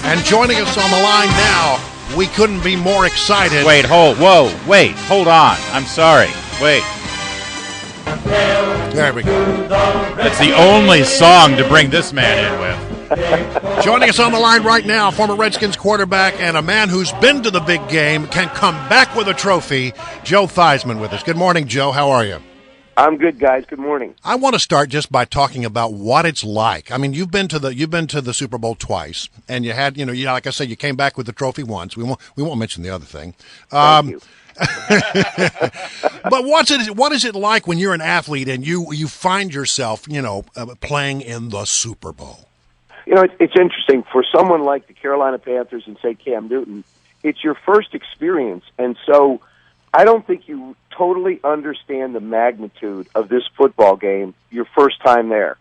And joining us on the line now, we couldn't be more excited. Wait, hold on. I'm sorry. Wait. There we go. That's the only song to bring this man in with. Joining us on the line right now, former Redskins quarterback and a man who's been to the big game, can come back with a trophy, Joe Theismann with us. Good morning, Joe. How are you? I'm good, guys. Good morning. I want to start just by talking about what it's like. I mean, you've been to the Super Bowl twice, and you had, like I said, you came back with the trophy once. We won't mention the other thing. Thank you. But what is it like when you're an athlete and you find yourself, playing in the Super Bowl? It's interesting for someone like the Carolina Panthers and say Cam Newton. It's your first experience, and so I don't think you totally understand the magnitude of this football game your first time there.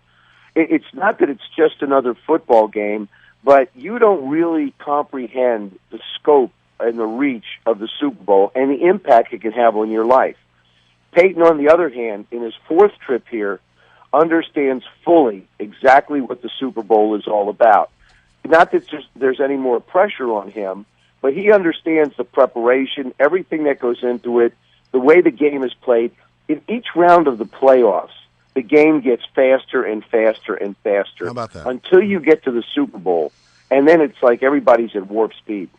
It's not that it's just another football game, but you don't really comprehend the scope and the reach of the Super Bowl and the impact it can have on your life. Peyton, on the other hand, in his fourth trip here, understands fully exactly what the Super Bowl is all about. Not that there's any more pressure on him, but he understands the preparation, everything that goes into it, the way the game is played. In each round of the playoffs, the game gets faster and faster and faster. How about that? Until you get to the Super Bowl, and then it's like everybody's at warp speed.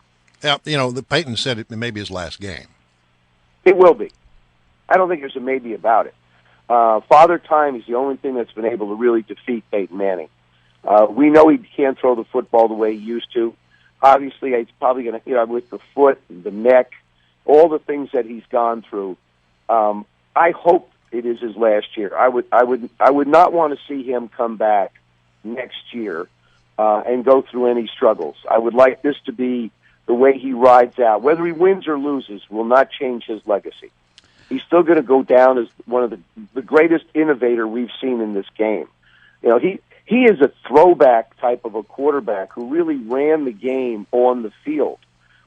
Yeah, Peyton said it may be his last game. It will be. I don't think there's a maybe about it. Father Time is the only thing that's been able to really defeat Peyton Manning. We know he can't throw the football the way he used to. Obviously, he's probably going to, with the foot, the neck, all the things that he's gone through. I hope it is his last year. I would not want to see him come back next year and go through any struggles. I would like this to be the way he rides out. Whether he wins or loses will not change his legacy. He's still going to go down as one of the greatest innovator we've seen in this game. He is a throwback type of a quarterback who really ran the game on the field,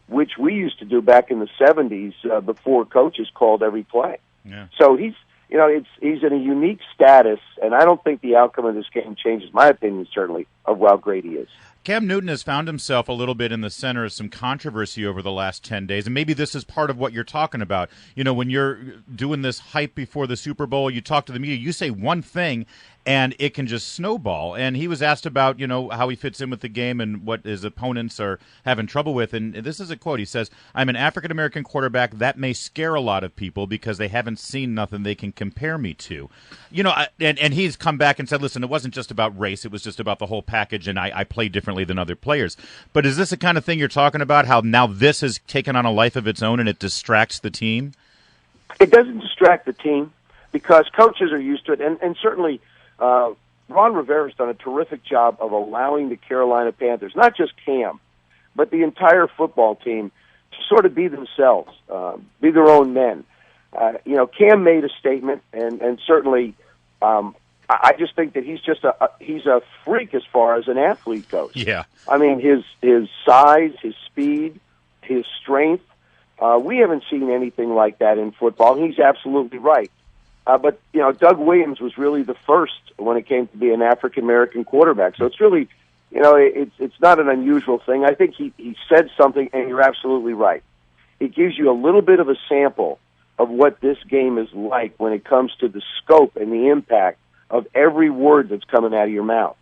which we used to do back in the 70s before coaches called every play. Yeah. So he's in a unique status, and I don't think the outcome of this game changes my opinion, certainly, of how great he is. Cam Newton has found himself a little bit in the center of some controversy over the last 10 days, and maybe this is part of what you're talking about. When you're doing this hype before the Super Bowl, you talk to the media, you say one thing, and it can just snowball. And he was asked about, how he fits in with the game and what his opponents are having trouble with. And this is a quote. He says, "I'm an African-American quarterback. That may scare a lot of people because they haven't seen nothing they can compare me to." And he's come back and said, listen, it wasn't just about race. It was just about the whole package, and I play differently than other players. But is this the kind of thing you're talking about, how now this has taken on a life of its own and it distracts the team? It doesn't distract the team because coaches are used to it, and certainly Ron Rivera's done a terrific job of allowing the Carolina Panthers, not just Cam, but the entire football team, to sort of be themselves, be their own men. Cam made a statement, and certainly I just think that he's a freak as far as an athlete goes. Yeah. I mean, his size, his speed, his strength, we haven't seen anything like that in football, and he's absolutely right. But Doug Williams was really the first when it came to be an African-American quarterback. So it's really, it's not an unusual thing. I think he said something, and you're absolutely right. It gives you a little bit of a sample of what this game is like when it comes to the scope and the impact of every word that's coming out of your mouth.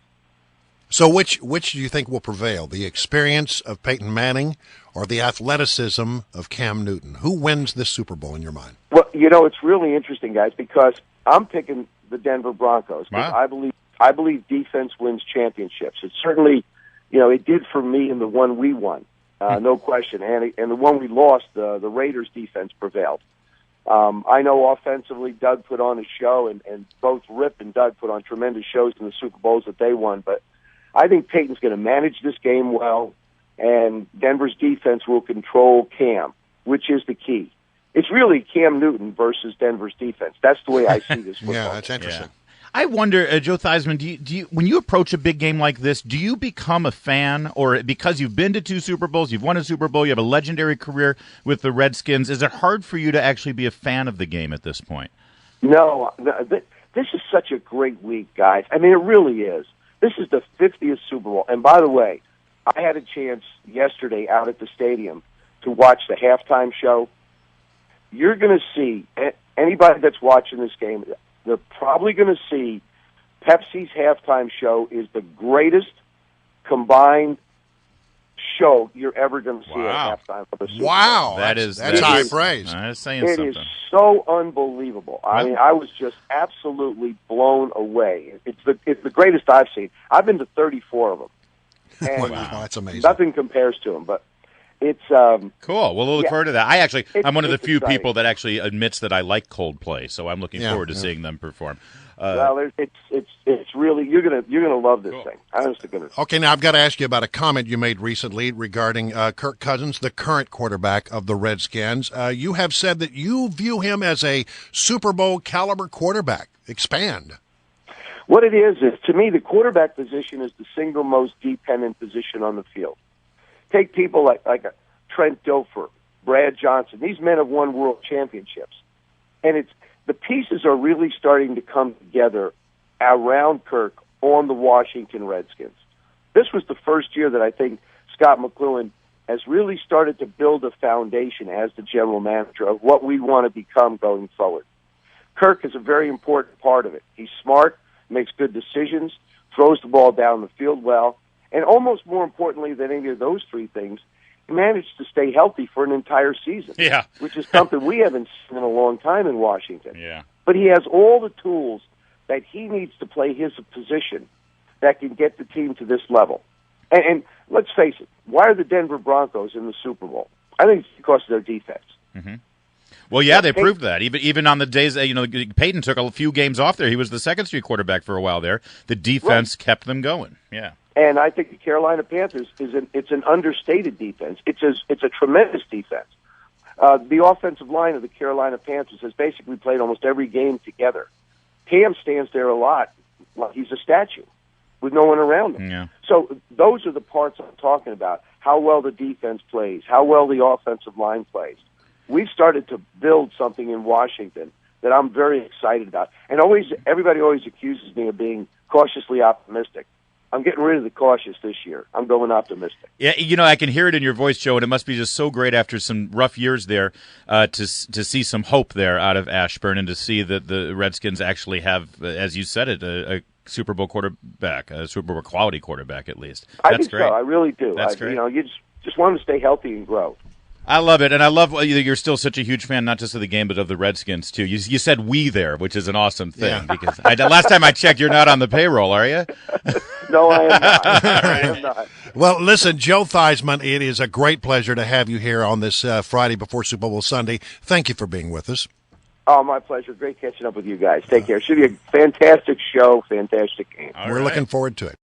So which do you think will prevail, the experience of Peyton Manning or the athleticism of Cam Newton? Who wins this Super Bowl in your mind? Well, it's really interesting, guys, because I'm picking the Denver Broncos. Wow. I believe defense wins championships. It certainly, it did for me in the one we won, no question. And the one we lost, the Raiders' defense prevailed. I know offensively Doug put on a show, and both Rip and Doug put on tremendous shows in the Super Bowls that they won. But I think Peyton's going to manage this game well, and Denver's defense will control Cam, which is the key. It's really Cam Newton versus Denver's defense. That's the way I see this football. Yeah, that's interesting. Yeah. I wonder, Joe Theismann, do you, when you approach a big game like this, do you become a fan, or because you've been to 2 Super Bowls, you've won a Super Bowl, you have a legendary career with the Redskins, is it hard for you to actually be a fan of the game at this point? No, this is such a great week, guys. I mean, it really is. This is the 50th Super Bowl. And by the way, I had a chance yesterday out at the stadium to watch the halftime show. You're going to see, anybody that's watching this game, they're probably going to see Pepsi's halftime show is the greatest combined show you're ever going to see at halftime of a Super Bowl. Wow, that's high praise. That is saying It something. is so unbelievable. I mean, I was just absolutely blown away. It's the greatest I've seen. I've been to 34 of them. And wow, that's amazing. Nothing compares to them, but it's cool. Well, we'll look forward to that. I'm one of the few exciting. people that actually admits that I like Coldplay, so I'm looking forward to seeing them perform. Well, it's really you're gonna love this thing. Honestly, gonna. Okay, now I've got to ask you about a comment you made recently regarding Kirk Cousins, the current quarterback of the Redskins. You have said that you view him as a Super Bowl caliber quarterback. Expand. What it is to me, the quarterback position is the single most dependent position on the field. Take people like Trent Dilfer, Brad Johnson. These men have won world championships, and the pieces are really starting to come together around Kirk on the Washington Redskins. This was the first year that I think Scott McCloughan has really started to build a foundation as the general manager of what we want to become going forward. Kirk is a very important part of it. He's smart, makes good decisions, throws the ball down the field well, and almost more importantly than any of those three things, he managed to stay healthy for an entire season, which is something we haven't seen in a long time in Washington. Yeah. But he has all the tools that he needs to play his position that can get the team to this level. And let's face it, why are the Denver Broncos in the Super Bowl? I think it's because of their defense. Mm-hmm. Well, yeah, they proved that. Even on the days that, Peyton took a few games off there. He was the second-string quarterback for a while there. The defense kept them going. Yeah. And I think the Carolina Panthers it's an understated defense. It's a tremendous defense. The offensive line of the Carolina Panthers has basically played almost every game together. Cam stands there a lot like he's a statue with no one around him. Yeah. So those are the parts I'm talking about, how well the defense plays, how well the offensive line plays. We've started to build something in Washington that I'm very excited about. And everybody always accuses me of being cautiously optimistic. I'm getting rid of the cautious this year. I'm going optimistic. Yeah, I can hear it in your voice, Joe, and it must be just so great after some rough years there to see some hope there out of Ashburn and to see that the Redskins actually have, as you said it, a Super Bowl quarterback, a Super Bowl quality quarterback at least. I think so. I really do. That's great. You just want to stay healthy and grow. I love it, and I love you're still such a huge fan, not just of the game, but of the Redskins, too. You said we there, which is an awesome thing, because last time I checked, you're not on the payroll, are you? No, I am not. I am not. Well, listen, Joe Theismann, it is a great pleasure to have you here on this Friday before Super Bowl Sunday. Thank you for being with us. Oh, my pleasure. Great catching up with you guys. Take care. Should be a fantastic show, fantastic game. We're looking forward to it.